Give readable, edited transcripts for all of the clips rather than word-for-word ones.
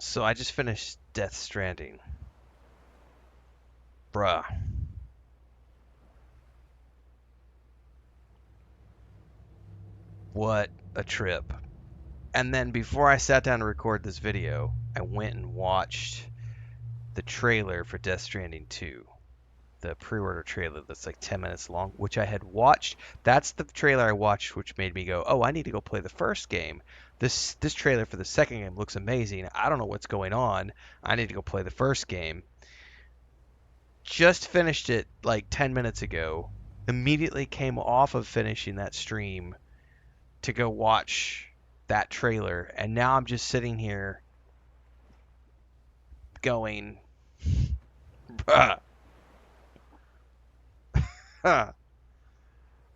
So I just finished Death Stranding. Bruh. What a trip. And then before I sat down to record this video, I went and watched the trailer for Death Stranding 2. The pre-order trailer that's like 10 minutes long, which I had watched. That's the trailer I watched, which made me go, "Oh, I need to go play the first game." This trailer for the second game looks amazing. I don't know what's going on. I need to go play the first game. Just finished it like 10 minutes ago. Immediately came off of finishing that stream to go watch that trailer, and now I'm just sitting here going, bruh.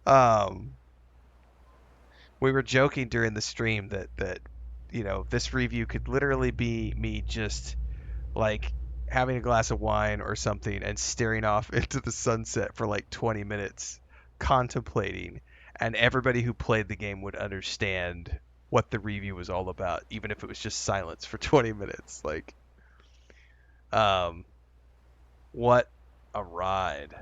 um, we were joking during the stream that this review could literally be me just like having a glass of wine or something and staring off into the sunset for like 20 minutes contemplating, and everybody who played the game would understand what the review was all about, even if it was just silence for 20 minutes. Like, um what a ride.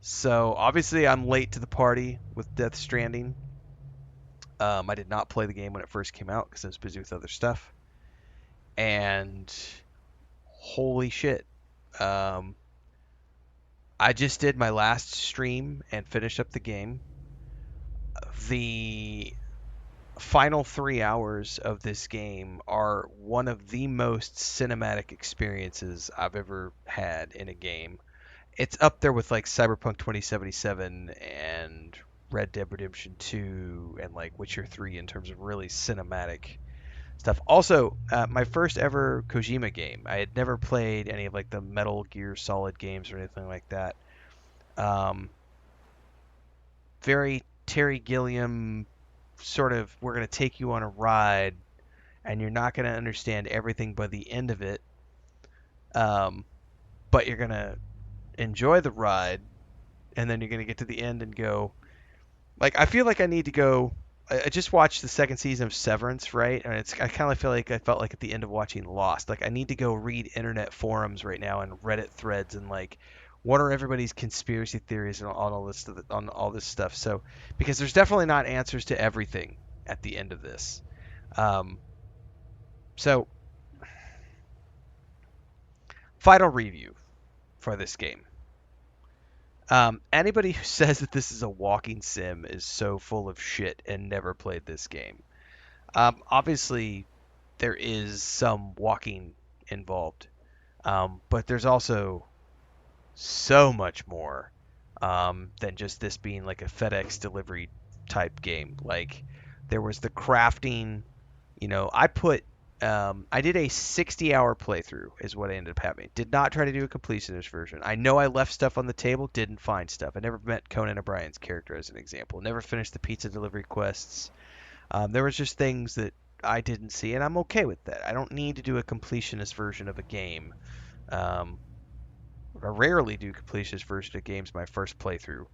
So obviously I'm late to the party with Death Stranding. I did not play the game when it first came out because I was busy with other stuff. And holy shit, um, I just did my last stream and finished up the game. The final 3 hours of this game are one of the most cinematic experiences I've ever had in a game. It's up there with like Cyberpunk 2077 and Red Dead Redemption 2 and like Witcher 3 in terms of really cinematic stuff. Also, my first ever Kojima game. I had never played any of like the Metal Gear Solid games or anything like that. Um, very Terry Gilliam sort of, we're going to take you on a ride and you're not going to understand everything by the end of it. Um, but you're going to enjoy the ride, and then you're going to get to the end and go, like, I feel like I need to go. I just watched the second season of Severance, right? And I kind of feel like I felt like at the end of watching Lost. Like, I need to go read internet forums right now and Reddit threads and like, what are everybody's conspiracy theories and on all this stuff. So, because there's definitely not answers to everything at the end of this. Um, so, final review for this game. Anybody who says that this is a walking sim is so full of shit and never played this game. Obviously, there is some walking involved, but there's also so much more than just this being like a FedEx delivery type game. Like, there was the crafting. I did a 60-hour playthrough is what I ended up having. Did not try to do a completionist version. I know I left stuff on the table, didn't find stuff. I never met Conan O'Brien's character as an example. Never finished the pizza delivery quests. There was just things that I didn't see, and I'm okay with that. I don't need to do a completionist version of a game. Um, I rarely do completionist version of games my first playthrough.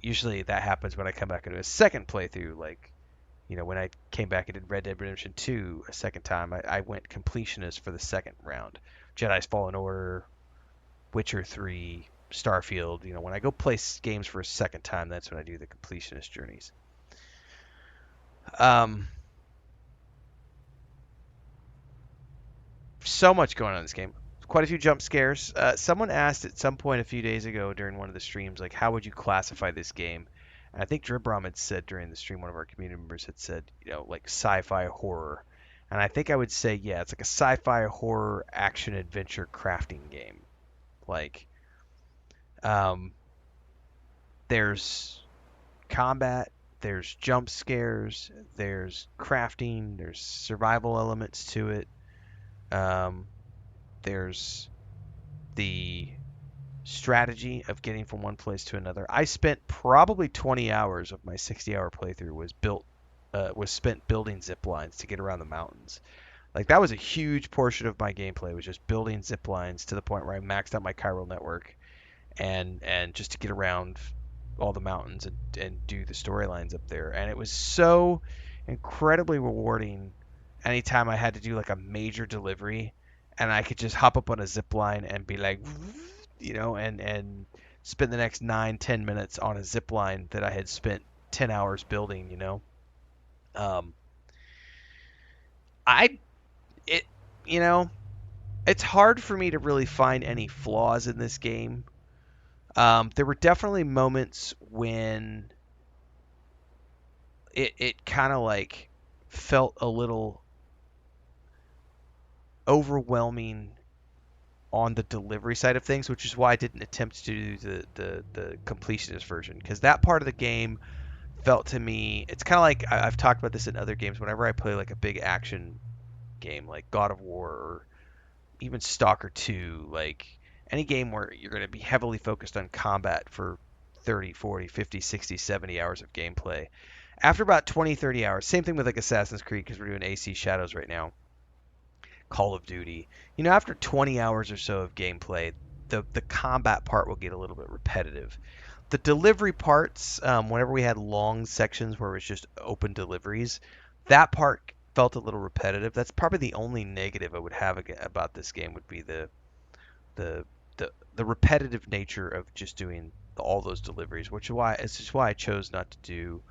Usually that happens when I come back and do a second playthrough, like when I came back and did Red Dead Redemption 2 a second time, I went completionist for the second round. Jedi's Fallen Order, Witcher 3, Starfield. When I go play games for a second time, that's when I do the completionist journeys. Um, so much going on in this game. Quite a few jump scares. Someone asked at some point a few days ago during one of the streams, like, how would you classify this game? And I think Dribrom had said during the stream, one of our community members had said, like sci-fi horror. And I think I would say, yeah, it's like a sci-fi horror action adventure crafting game. Like, um, there's combat, there's jump scares, there's crafting, there's survival elements to it. Um, there's the strategy of getting from one place to another. I spent probably 20 hours of my 60-hour playthrough was spent building zip lines to get around the mountains. Like, that was a huge portion of my gameplay, was just building zip lines to the point where I maxed out my chiral network and just to get around all the mountains and do the storylines up there. And it was so incredibly rewarding anytime I had to do like a major delivery, and I could just hop up on a zip line and be like, and spend the next 9-10 minutes on a zip line that I had spent 10 hours building. Um, I it you know it's hard for me to really find any flaws in this game. There were definitely moments when it kind of like felt a little overwhelming on the delivery side of things, which is why I didn't attempt to do the completionist version, because that part of the game felt to me, it's kind of like I've talked about this in other games. Whenever I play like a big action game like God of War or even Stalker 2, like any game where you're going to be heavily focused on combat for 30, 40, 50, 60, 70 hours of gameplay. After about 20, 30 hours, same thing with like Assassin's Creed because we're doing AC Shadows right now, Call of Duty. After 20 hours or so of gameplay, the combat part will get a little bit repetitive. The delivery parts, whenever we had long sections where it was just open deliveries, that part felt a little repetitive. That's probably the only negative I would have about this game would be the the repetitive nature of just doing all those deliveries, which is why it's just why I chose not to do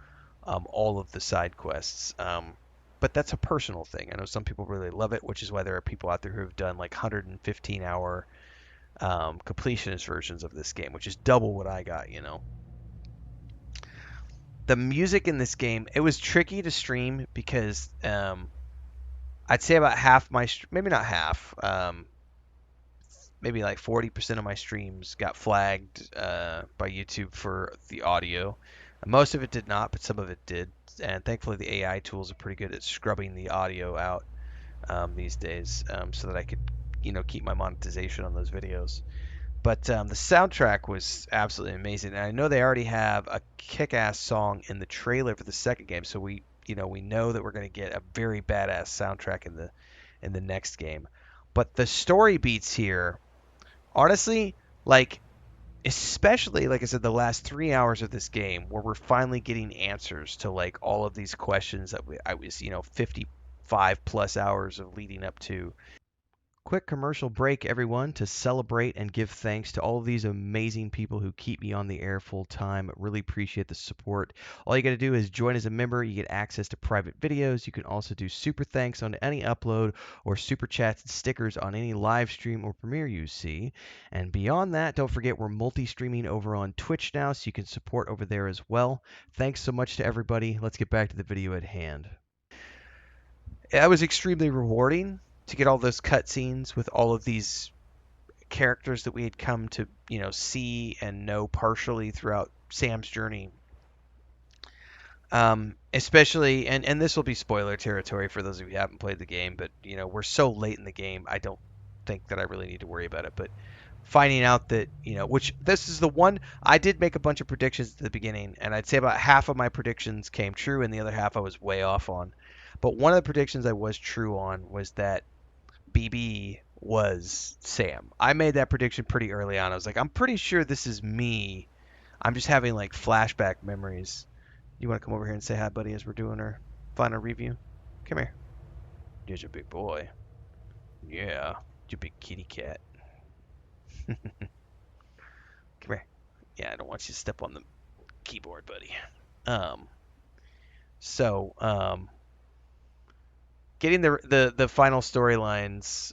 all of the side quests. But that's a personal thing. I know some people really love it, which is why there are people out there who have done like 115-hour completionist versions of this game, which is double what I got. The music in this game, it was tricky to stream because I'd say about half maybe not half, maybe like 40% of my streams got flagged by YouTube for the audio. Most of it did not, but some of it did. And thankfully, the AI tools are pretty good at scrubbing the audio out these days, so that I could, keep my monetization on those videos. But the soundtrack was absolutely amazing, and I know they already have a kick-ass song in the trailer for the second game, so we know that we're going to get a very badass soundtrack in the next game. But the story beats here, honestly, like especially like I said, the last 3 hours of this game where we're finally getting answers to like all of these questions that I was 55 plus hours of leading up to. Quick commercial break, everyone, to celebrate and give thanks to all of these amazing people who keep me on the air full time. Really appreciate the support. All you got to do is join as a member. You get access to private videos. You can also do super thanks on any upload or super chats and stickers on any live stream or premiere you see. And beyond that, don't forget we're multi-streaming over on Twitch now, so you can support over there as well. Thanks so much to everybody. Let's get back to the video at hand. That was extremely rewarding to get all those cutscenes with all of these characters that we had come to, see and know partially throughout Sam's journey. Especially, and this will be spoiler territory for those of you who haven't played the game, but we're so late in the game, I don't think that I really need to worry about it. But finding out that, which this is the one I did make a bunch of predictions at the beginning, and I'd say about half of my predictions came true, and the other half I was way off on. But one of the predictions I was true on was that BB was Sam. I made that prediction pretty early on. I was like, I'm pretty sure this is me. I'm just having like flashback memories. You want to come over here and say hi, buddy, as we're doing our final review? Come here. You're a big boy. Yeah, you're a big kitty cat. Come here. Yeah, I don't want you to step on the keyboard, buddy. Um, so getting the final storylines.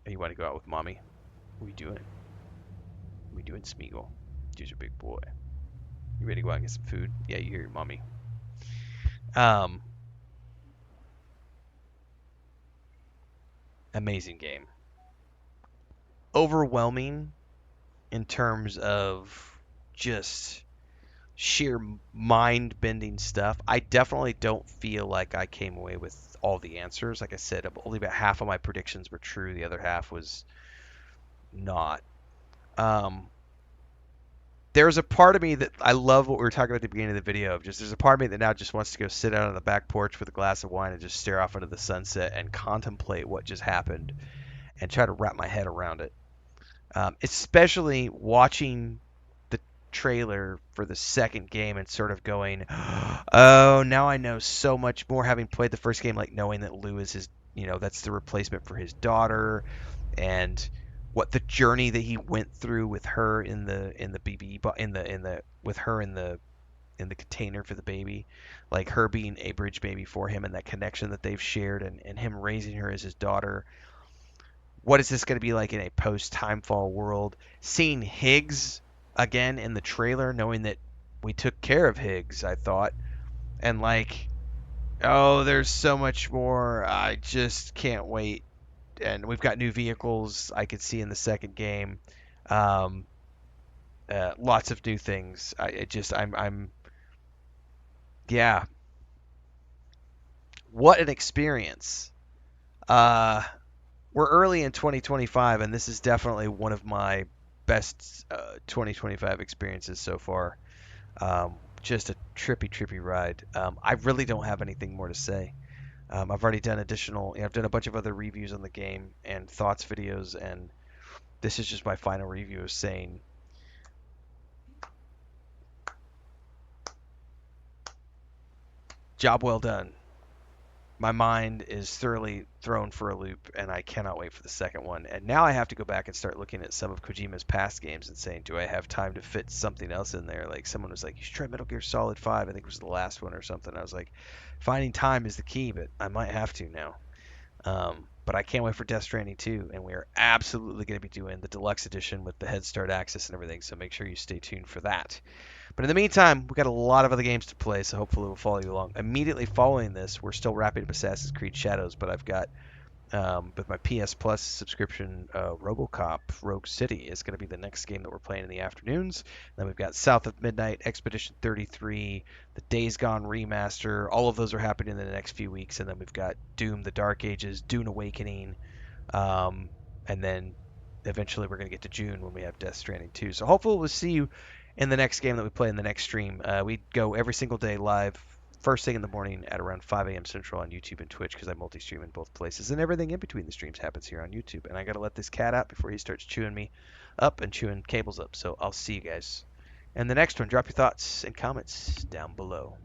You want to go out with mommy? What are you doing? What are you doing, Smeagol? You're a big boy. You ready to go out and get some food? Yeah, you hear your mommy. Um, Amazing game. Overwhelming in terms of just sheer mind-bending stuff. I definitely don't feel like I came away with all the answers. Like I said, only about half of my predictions were true. The other half was not. Um, there's a part of me that I love what we were talking about at the beginning of the video. Of just there's a part of me that now just wants to go sit out on the back porch with a glass of wine and just stare off into the sunset and contemplate what just happened and try to wrap my head around it. Especially watching the trailer for the second game and sort of going, oh, now I know so much more having played the first game, like knowing that Lou is his, that's the replacement for his daughter, and what the journey that he went through with her in the BB in the with her in the container for the baby, like her being a bridge baby for him and that connection that they've shared and him raising her as his daughter. What is this going to be like in a post Timefall world? Seeing Higgs again in the trailer, knowing that we took care of Higgs, I thought, and like, oh, there's so much more. I just can't wait. And we've got new vehicles I could see in the second game. Um, lots of new things. Yeah, what an experience. Uh, we're early in 2025, and this is definitely one of my best 2025 experiences so far. Just a trippy, trippy ride. I really don't have anything more to say. I've already done I've done a bunch of other reviews on the game and thoughts videos, and this is just my final review of saying, job well done. My mind is thoroughly thrown for a loop, and I cannot wait for the second one. And now I have to go back and start looking at some of Kojima's past games and saying, do I have time to fit something else in there? Like someone was like, you should try Metal Gear Solid 5. I think it was the last one or something. I was like, finding time is the key, but I might have to now. But I can't wait for Death Stranding 2, and we are absolutely going to be doing the deluxe edition with the Head Start access and everything. So make sure you stay tuned for that. But in the meantime, we've got a lot of other games to play, so hopefully we'll follow you along. Immediately following this, we're still wrapping up Assassin's Creed Shadows, but I've got with my PS Plus subscription, RoboCop Rogue City is going to be the next game that we're playing in the afternoons. Then we've got South of Midnight, Expedition 33, the Days Gone remaster. All of those are happening in the next few weeks, and then we've got Doom: The Dark Ages, Dune Awakening, um, and then eventually we're going to get to June when we have Death Stranding 2. So hopefully we'll see you in the next game that we play in the next stream. We go every single day live first thing in the morning at around 5 a.m. Central on YouTube and Twitch because I multi-stream in both places, and everything in between the streams happens here on YouTube. And I got to let this cat out before he starts chewing me up and chewing cables up. So I'll see you guys in the next one. Drop your thoughts and comments down below.